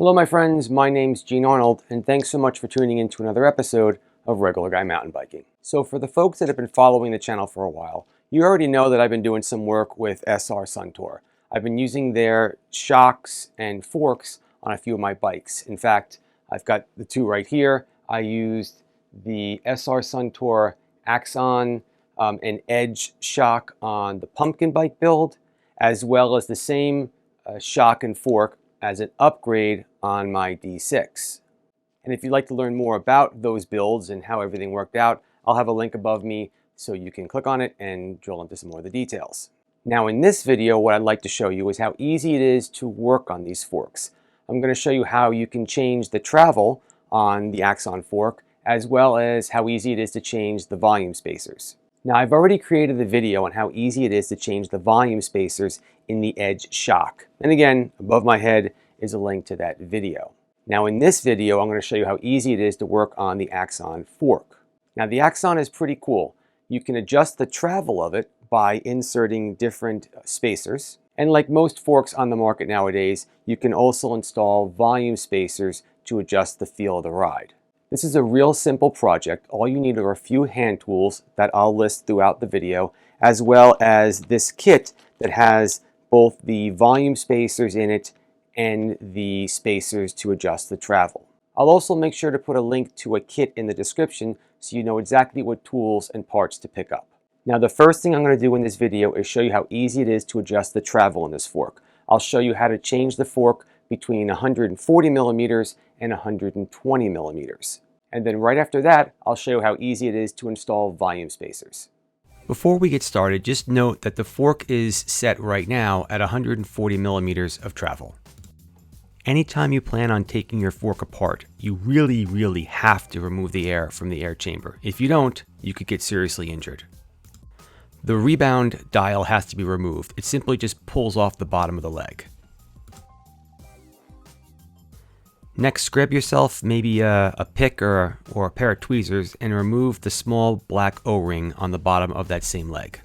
Hello my friends, my name's Gene Arnold, and thanks so much for tuning in to another episode of Regular Guy Mountain Biking. So for the folks that have been following the channel for a while, you already know that I've been doing some work with Suntour. I've been using their shocks and forks on a few of my bikes. In fact, I've got the two right here. I used the Suntour Axon and Edge shock on the pumpkin bike build, as well as the same shock and fork as an upgrade on my D6. And if you'd like to learn more about those builds and how everything worked out, I'll have a link above me so you can click on it and drill into some more of the details. Now in this video, what I'd like to show you is how easy it is to work on these forks. I'm going to show you how you can change the travel on the Axon fork, as well as how easy it is to change the volume spacers. Now I've already created the video on how easy it is to change the volume spacers in the Edge shock. And again, above my head is a link to that video. Now in this video, I'm going to show you how easy it is to work on the Axon fork. Now the Axon is pretty cool. You can adjust the travel of it by inserting different spacers. And like most forks on the market nowadays, you can also install volume spacers to adjust the feel of the ride. This is a real simple project. All you need are a few hand tools that I'll list throughout the video, as well as this kit that has both the volume spacers in it and the spacers to adjust the travel. I'll also make sure to put a link to a kit in the description so you know exactly what tools and parts to pick up. Now the first thing I'm going to do in this video is show you how easy it is to adjust the travel in this fork. I'll show you how to change the fork between 140 millimeters and 120 millimeters. And then right after that, I'll show you how easy it is to install volume spacers. Before we get started, just note that the fork is set right now at 140 millimeters of travel. Anytime you plan on taking your fork apart, you really have to remove the air from the air chamber. If you don't, you could get seriously injured. The rebound dial has to be removed. It simply just pulls off the bottom of the leg. Next, grab yourself maybe a pick or a pair of tweezers and remove the small black O-ring on the bottom of that same leg.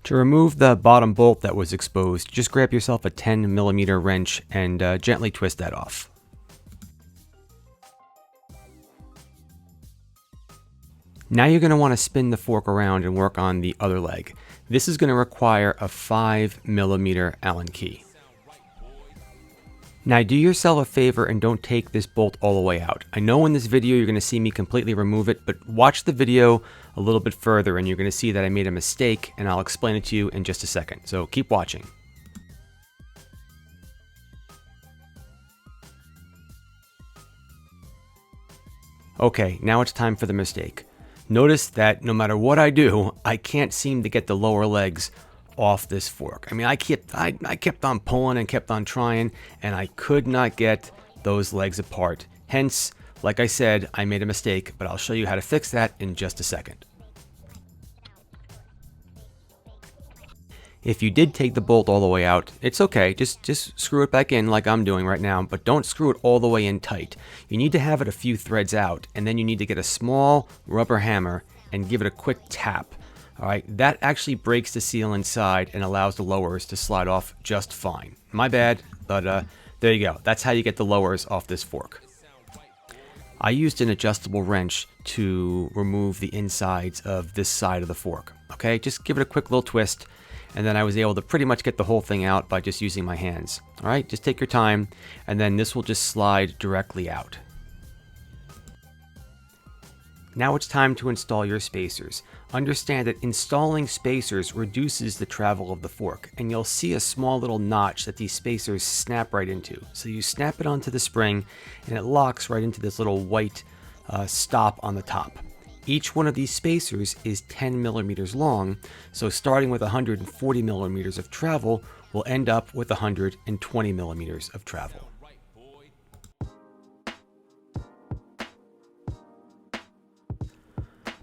To remove the bottom bolt that was exposed, just grab yourself a 10 millimeter wrench and gently twist that off. Now you're going to want to spin the fork around and work on the other leg. This is going to require a 5 millimeter Allen key. Now do yourself a favor and don't take this bolt all the way out. I know in this video you're going to see me completely remove it, but watch the video a little bit further and you're going to see that I made a mistake, and I'll explain it to you in just a second. So keep watching. Okay, now it's time for the mistake. Notice that no matter what I do, I can't seem to get the lower legs off this fork. I mean, I kept on pulling and kept on trying, and I could not get those legs apart. Hence, like I said, I made a mistake, but I'll show you how to fix that in just a second. If you did take the bolt all the way out, it's okay. Just screw it back in like I'm doing right now, but don't screw it all the way in tight. You need to have it a few threads out, and then you need to get a small rubber hammer and give it a quick tap. All right, that actually breaks the seal inside and allows the lowers to slide off just fine. My bad, but there you go. That's how you get the lowers off this fork. I used an adjustable wrench to remove the insides of this side of the fork. Okay, just give it a quick little twist, and then I was able to pretty much get the whole thing out by just using my hands. All right, just take your time, and then this will just slide directly out. Now it's time to install your spacers. Understand that installing spacers reduces the travel of the fork, and you'll see a small little notch that these spacers snap right into. So you snap it onto the spring and it locks right into this little white stop on the top. Each one of these spacers is 10 millimeters long, so starting with 140 millimeters of travel, we'll end up with 120 millimeters of travel.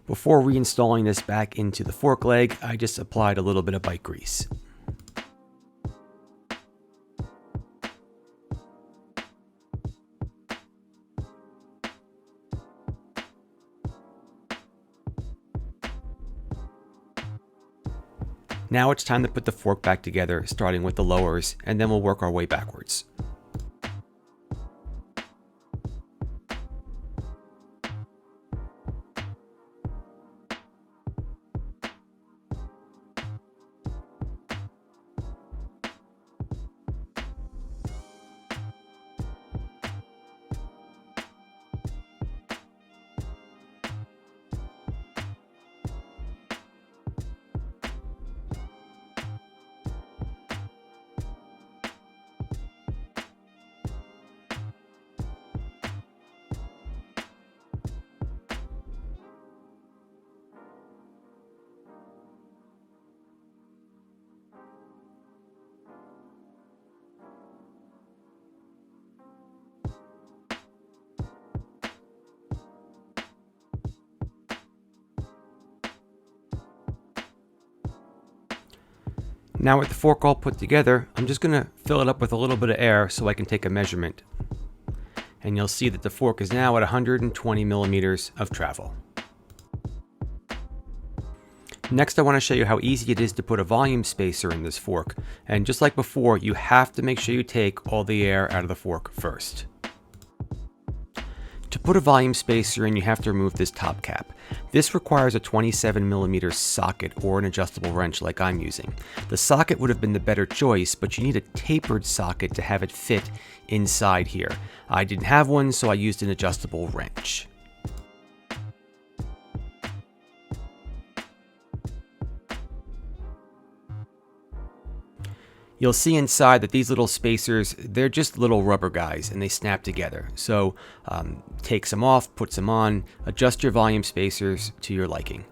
Before reinstalling this back into the fork leg, I just applied a little bit of bike grease. Now it's time to put the fork back together, starting with the lowers, and then we'll work our way backwards. Now with the fork all put together, I'm just going to fill it up with a little bit of air so I can take a measurement. And you'll see that the fork is now at 120 millimeters of travel. Next, I want to show you how easy it is to put a volume spacer in this fork. And just like before, you have to make sure you take all the air out of the fork first. To put a volume spacer in, you have to remove this top cap. This requires a 27 millimeter socket or an adjustable wrench like I'm using. The socket would have been the better choice, but you need a tapered socket to have it fit inside here. I didn't have one, so I used an adjustable wrench. You'll see inside that these little spacers, they're just little rubber guys and they snap together. So take some off, put some on, adjust your volume spacers to your liking.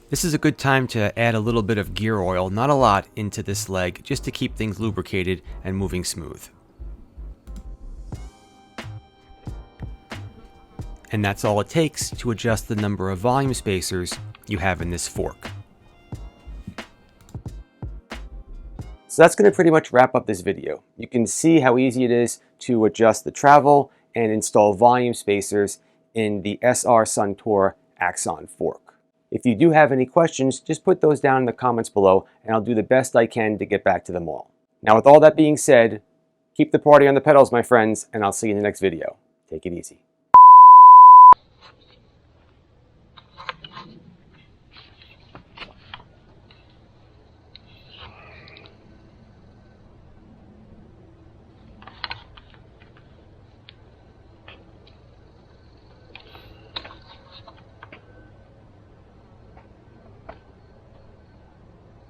This is a good time to add a little bit of gear oil, not a lot, into this leg just to keep things lubricated and moving smooth. And that's all it takes to adjust the number of volume spacers you have in this fork. So that's going to pretty much wrap up this video. You can see how easy it is to adjust the travel and install volume spacers in the SR Suntour Axon Fork. If you do have any questions, just put those down in the comments below and I'll do the best I can to get back to them all. Now with all that being said, keep the party on the pedals, my friends, and I'll see you in the next video. Take it easy.